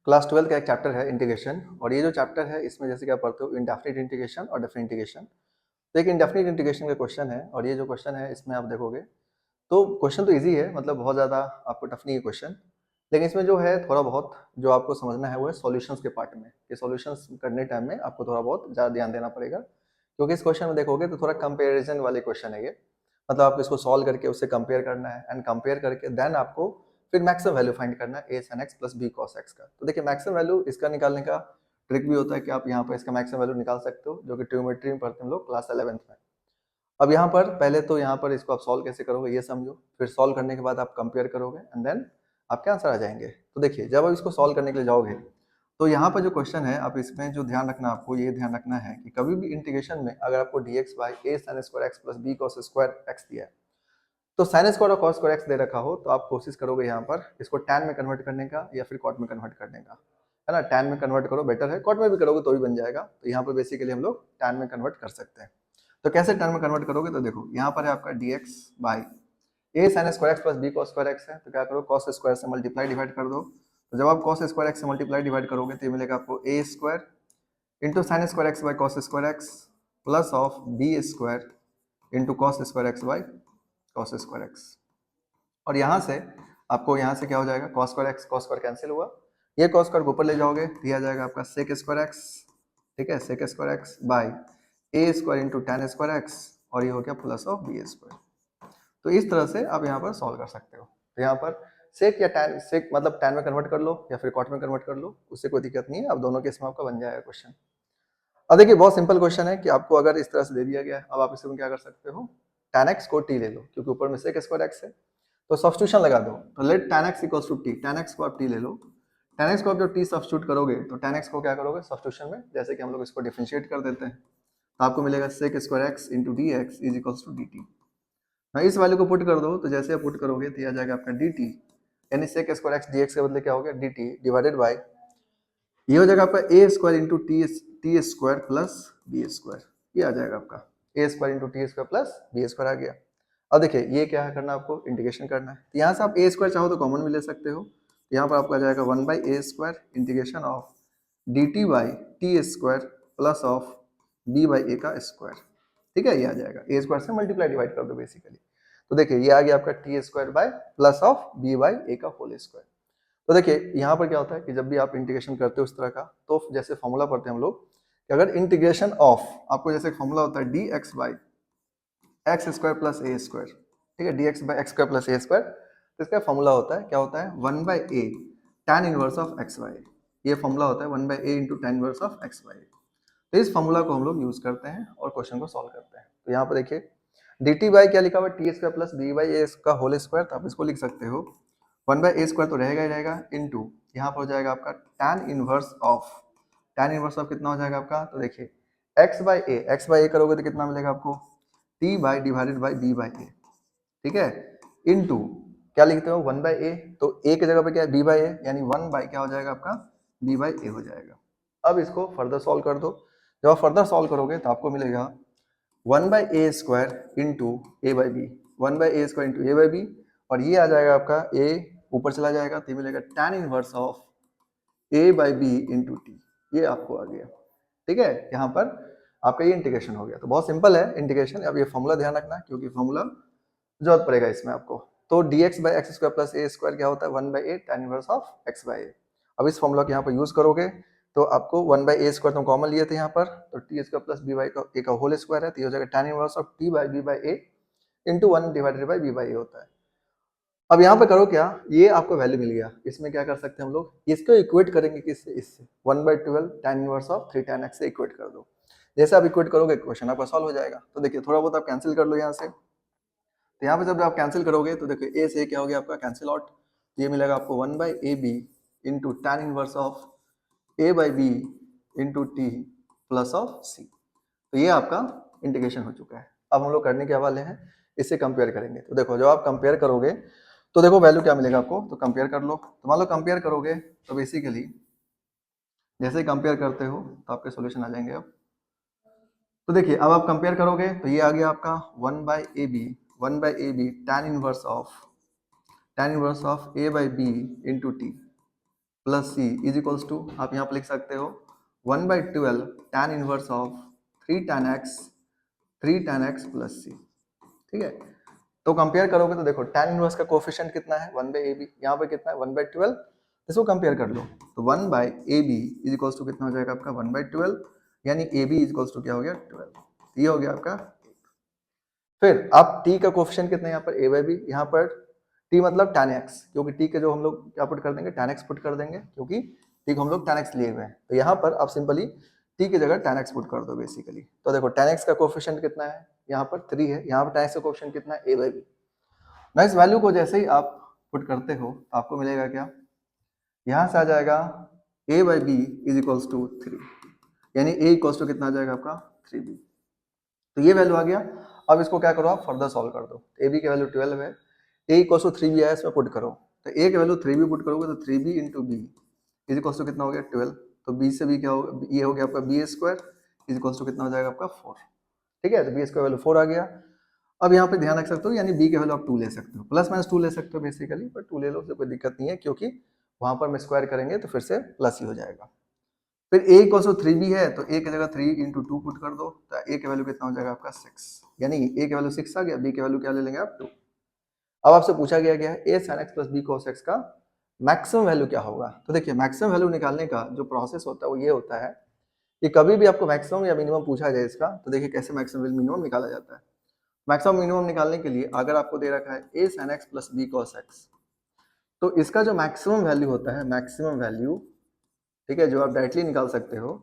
Class 12 का एक chapter है इंटीग्रेशन, और ये जो चैप्टर है इसमें जैसे क्या पढ़ते हो इंडेफिनिट इंटीग्रेशन और डेफिनिट इंटीग्रेशन। तो एक इंडेफिनिट इंटीग्रेशन का क्वेश्चन है, और ये जो क्वेश्चन है इसमें आप देखोगे तो क्वेश्चन तो इजी है, मतलब बहुत ज़्यादा आपको टफ नहीं है क्वेश्चन, लेकिन इसमें जो है थोड़ा बहुत जो आपको समझना है वो है सॉल्यूशंस के पार्ट में, कि सॉल्यूशंस करने टाइम में आपको थोड़ा बहुत ज़्यादा ध्यान देना पड़ेगा, क्योंकि इस क्वेश्चन में देखोगे तो थोड़ा कंपेरिजन वाले क्वेश्चन है ये। मतलब आपको इसको सॉल्व करके उससे कंपेयर करना है, एंड कंपेयर करके देन आपको फिर मैक्सिमम वैल्यू फाइंड करना है a sin x plus b cos x का। तो देखिए मैक्सिमम वैल्यू इसका निकालने का ट्रिक भी होता है कि आप यहाँ पर इसका मैक्सिमम वैल्यू निकाल सकते हो, जो कि ट्रिग्नोमेट्री में पढ़ते हैं हम लोग क्लास 11th में। अब यहाँ पर पहले तो यहाँ पर इसको आप सॉल्व कैसे करोगे ये समझो, फिर सॉल्व करने के बाद आप कंपेयर करोगे एंड देन आपके आंसर आ जाएंगे। तो देखिए जब आप इसको सॉल्व करने के लिए जाओगे तो यहाँ पर जो क्वेश्चन है आप इसमें जो ध्यान रखना, आपको ये ध्यान रखना है कि कभी भी इंटीग्रेशन में अगर आपको dx by a sine square x plus b cos square x दिया है, तो साइन स्क्वायर और कॉस स्क्वायर एक्स दे रखा हो तो आप कोशिश करोगे यहाँ पर इसको टैन में कन्वर्ट करने का या फिर कॉट में कन्वर्ट करने का, है ना। टैन में कन्वर्ट करो बेटर है, कॉट में भी करोगे तो भी बन जाएगा। तो यहाँ पर बेसिकली हम लोग टैन में कन्वर्ट कर सकते हैं। तो कैसे टर्म में कन्वर्ट करोगे, तो देखो यहाँ पर है आपका dx by a sine square x plus b cos square x है, तो क्या करो कॉस स्क्वायर से मल्टीप्लाई डिवाइड कर दो। तो जब आप कॉस स्क्वायर एक्स से मल्टीप्लाई डिवाइड करोगे तो ये मिलेगा आपको a square into sine square x by cos square x plus of b square into cos square x by cos square x. और यहाँ से आपको यहाँ से क्या हो जाएगा, कॉस स्क्वायर कैंसिल हुआ, ये कॉस स्क्वायर ऊपर ले जाओगे दिया जाएगा आपका सेक स्क्वायर एक्स, ठीक है, sec square x by a square into tan square x, और ये हो गया प्लस ऑफ बी स्क्वायर। तो इस तरह से आप यहाँ पर सॉल्व कर सकते हो। तो यहाँ पर सेक या टैन, सेक मतलब टैन में कन्वर्ट कर लो या फिर कॉट में कन्वर्ट कर लो, उससे कोई दिक्कत नहीं है, अब दोनों केस में आपका बन जाएगा क्वेश्चन। अब देखिए बहुत सिंपल क्वेश्चन है कि आपको अगर इस तरह से दे दिया गया है, अब आप इसमें क्या कर सकते हो, टैन एक्स को टी ले लो, क्योंकि ऊपर में सेक स्क्वायर एक्स है, तो सब्स्टिट्यूशन लगा दो। तो let tan x equals to t, tan x को आप टी ले लो, टैन एक्स को आप जब टी सब्स्टिट्यूट करोगे तो टैन एक्स को क्या करोगे सब्स्टिट्यूशन में, जैसे कि हम लोग इसको डिफरेंशिएट कर देते हैं, तो आपको मिलेगा sec square x into d x is equals to d t. इस वैल्यू को पुट कर दो, तो जैसे आप पुट करोगे तो आ जाएगा आपका डी टी, यानी sec square x d x के बदले क्या हो गया डी टी डिवाइडेड बाई, ये हो जाएगा आपका a square into t square plus b square, ये आ जाएगा आपका a square into t square plus b square आ गया। अब देखिए ये क्या है करना, आपको इंटीग्रेशन करना है, तो यहाँ से आप ए स्क्वायर चाहो तो कॉमन भी ले सकते हो, यहाँ पर आपका आ जाएगा 1 by a square integration of d t by t square plus of b by a का स्क्वायर, ठीक है, ये आ जाएगा ए स्क्वायर से मल्टीप्लाई डिवाइड कर दो बेसिकली। तो देखिए ये आ गया आपका t square by plus of b by a का होल स्क्वायर। तो देखिए यहाँ पर क्या होता है कि जब भी आप इंटीग्रेशन करते हो इस तरह का, तो जैसे फॉर्मूला पढ़ते हैं हम लोग कि अगर इंटीग्रेशन ऑफ, आपको जैसे फॉर्मूला होता है d x by x square plus a square, ठीक है, d x by x square plus a square, तो इसका फॉर्मूला होता है क्या होता है 1 by a tan inverse of x y, ये फॉर्मूला होता है 1 by a into tan inverse of x y. तो इस फॉर्मूला को हम लोग यूज करते हैं और क्वेश्चन को सॉल्व करते हैं। तो यहाँ पर देखिए डी टी बाई क्या लिखा हुआ है t square plus b by a का होल स्क्वायर, तो आप इसको लिख सकते हो 1 बाई ए स्क्वायर तो रहेगा ही रहेगा इंटू यहाँ पर हो जाएगा आपका tan inverse of, tan inverse of कितना हो जाएगा आपका, तो देखिए एक्स बाई ए करोगे तो कितना मिलेगा आपको t by divided by b by a, ठीक है, इनटू क्या लिखते हो 1 बाई ए, तो ए की जगह पे क्या है बी बाई ए, यानी 1 बाई क्या हो जाएगा आपका बी बाई ए हो जाएगा। अब इसको फर्दर सॉल्व कर दो, जब आप फर्दर सॉल्व करोगे तो आपको मिलेगा 1 by a square into a by b, 1 by a square into a by b, और ये आ जाएगा आपका ए ऊपर चला जाएगा तो ये मिलेगा tan inverse of a by b into t, ये आपको आ गया, ठीक है। यहाँ पर आपका ये इंटीग्रेशन हो गया। तो बहुत सिंपल है इंटीग्रेशन। अब ये फॉर्मूला ध्यान रखना क्योंकि फॉर्मूला जरूरत पड़ेगा इसमें आपको। तो dx by x square plus a square क्या होता है 1 by a tan inverse of x by a. अब इस फॉर्मूला को यहाँ पर यूज करोगे तो आपको 1 बाई ए स्क्वायर तो कॉमन लिए थे यहाँ पर, तो t square plus b by a का होल स्क्वायर है, तो ये हो जाएगा tan inverse of t by b by a into 1 divided by b by a होता है। अब यहाँ पे करो क्या, ये आपको वैल्यू मिल गया, इसमें क्या कर सकते हैं हम लोग, इसको इक्वेट करेंगे किससे, इससे 1 by 12 tan inverse of 3 tan x से इक्वेट कर दो। जैसे आप इक्वेट करोगे क्वेश्चन आपका सॉल्व हो जाएगा। तो देखिए थोड़ा बहुत आप कैंसिल कर लो यहाँ से, तो यहाँ पे जब आप कैंसिल करोगे तो देखिए ए से क्या हो गया आपका कैंसिल आउट, ये मिलेगा आपको 1 by a b into tan inverse of a by b into t plus of c. तो ये आपका इंटीग्रेशन हो चुका है। अब हम लोग करने के हवाले हैं, इससे कंपेयर करेंगे। तो देखो जब आप कंपेयर करोगे तो देखो वैल्यू क्या मिलेगा आपको, तो कंपेयर कर लो। तो मान लो कंपेयर करोगे तो बेसिकली जैसे ही कंपेयर करते हो तो आपके सॉल्यूशन आ जाएंगे। अब तो देखिए अब आप कंपेयर करोगे तो ये आ गया आपका 1 by a b tan inverse of a by b into t, plus c is equals to, आप यहाँ पर लिख सकते हो 1/12 tan inverse of 3 tan x plus c. ठीक है, तो कंपेयर करोगे तो देखो tan इनवर्स का कोफिशिएंट कितना है 1/ab, यहाँ पर कितना है 1/12, इसको कंपेयर कर लो तो 1/ab इज इक्वल्स टू कितना हो जाएगा आपका 1/12, यानी ab इज इक्वल्स टू क्या हो गया 12, ये हो गया आपका। फिर आप t का कोफिशिएंट कितना है यहाँ पर a/b, यहाँ पर t मतलब tan x, क्योंकि t के जो हम लोग क्या पुट कर देंगे tan x पुट कर देंगे, क्योंकि t को हम लोग tan x लिए हुए हैं, तो यहाँ पर आप सिंपली t की जगह tan x पुट कर दो बेसिकली। तो देखो tan x का कोफिशिएंट कितना है यहाँ पर 3 है, यहाँ पर tan x का कोफिशिएंट कितना है a/b। ना इस वैल्यू को जैसे ही आप पुट करते हो तो आपको मिलेगा क्या, यहाँ से आ जाएगा a/b इज इक्वल्स टू 3, यानी a इक्वल्स टू कितना आ जाएगा आपका 3b। तो ये वैल्यू आ गया। अब इसको क्या करो आप फर्दर सॉल्व कर दो, ए बी की वैल्यू 12 है, ए इक्वल्स टू 3b आया, इसमें पुट करो, तो ए की वैल्यू 3b पुट करोगे तो 3b into b is equals to कितना हो गया 12, तो b से b क्या होगा, ये हो गया आपका b square is equals to कितना हो जाएगा आपका 4। ठीक है, तो b स्क्वायर वैल्यू 4 आ गया। अब यहाँ पे ध्यान रख सकते हो, यानी b की वैल्यू आप 2 ले सकते हो, प्लस माइनस 2 ले सकते हो बेसिकली, पर 2 ले लो तो कोई दिक्कत नहीं है, क्योंकि वहां पर हम स्क्वायर करेंगे तो फिर से प्लस ही हो जाएगा। फिर a इक्वल्स टू 3b है, तो a की जगह 3 इंटू 2 पुट कर दो, तो a की वैल्यू कितना हो जाएगा आपका 6, यानी a की वैल्यू 6 आ गया, b की वैल्यू क्या ले लेंगे आप 2। अब आपसे पूछा गया क्या है a sin x plus b cos x का मैक्सिमम वैल्यू क्या होगा। तो देखिए मैक्सिमम वैल्यू निकालने का जो प्रोसेस होता है वो ये होता है कि कभी भी आपको मैक्सिमम या मिनिमम पूछा जाए इसका, तो देखिए कैसे मैक्सिमम मिनिमम निकाला जाता है। मैक्सिमम मिनिमम निकालने के लिए अगर आपको दे रखा है a sin x plus b cos x, तो इसका जो मैक्सिमम वैल्यू होता है, मैक्सिमम वैल्यू, ठीक है, जो आप डायरेक्टली निकाल सकते हो,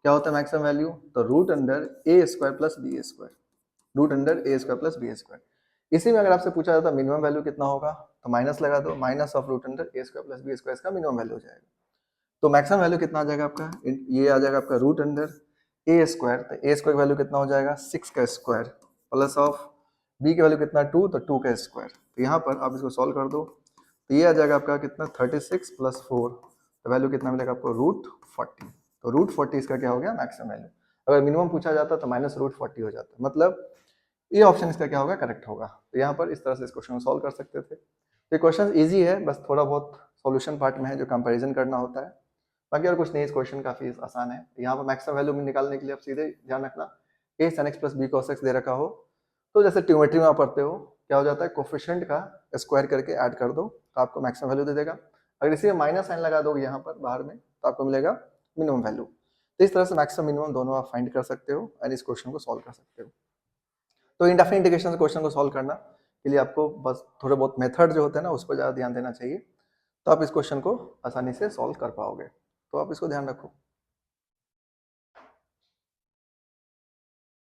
क्या होता है मैक्सिमम वैल्यू, तो root under a square plus b square, root under a square plus b square. इसी में अगर आपसे पूछा जाता है मिनिमम वैल्यू कितना होगा, तो माइनस लगा दो, minus of root under a square plus b square इसका मिनिमम वैल्यू हो जाएगा। तो मैक्सिमम वैल्यू कितना आ जाएगा आपका, ये आ जाएगा आपका रूट अंडर ए स्क्वायर, तो ए स्क्वायर वैल्यू कितना हो जाएगा 6 का स्क्वायर, प्लस ऑफ बी की वैल्यू कितना 2, तो 2 का स्क्वायर। तो यहाँ पर आप इसको सॉल्व कर दो, तो ये आ जाएगा आपका कितना 36 प्लस 4, तो वैल्यू कितना मिलेगा आपको रूट 40। तो रूट 40 इसका क्या हो गया मैक्सिमम वैल्यू। अगर मिनिमम पूछा जाता तो माइनस रूट 40 हो जाता, मतलब ये ऑप्शन इसका क्या होगा करेक्ट होगा। तो यहाँ पर इस तरह से इस क्वेश्चन को सॉल्व कर सकते थे। तो ये क्वेश्चन इजी है, बस थोड़ा बहुत सॉल्यूशन पार्ट में है जो कंपैरिजन करना होता है, बाकी और कुछ नहीं। इस क्वेश्चन काफी आसान है। यहाँ पर मैक्सिमम वैल्यू में निकालने के लिए आप सीधे ध्यान रखना a sin x plus b cos x दे रखा हो, तो जैसे ट्योमेट्री में आप पढ़ते हो क्या हो जाता है, कोफिशिएंट का स्क्वायर करके ऐड कर दो तो आपको मैक्सिमम वैल्यू दे देगा। अगर इसी में माइनस साइन लगा दोगे यहाँ पर बाहर में तो आपको मिलेगा मिनिमम वैल्यू। तो इस तरह से मैक्सिमम मिनिमम दोनों आप फाइंड कर सकते हो एंड इस क्वेश्चन को सॉल्व कर सकते हो। तो इंडेफिनिट इंटीग्रेशन क्वेश्चन को सॉल्व करना के लिए आपको बस थोड़े बहुत मेथड जो होते हैं ना उस पर ज़्यादा ध्यान देना चाहिए, तो आप इस क्वेश्चन को आसानी से सॉल्व कर पाओगे। तो आप इसको ध्यान रखो।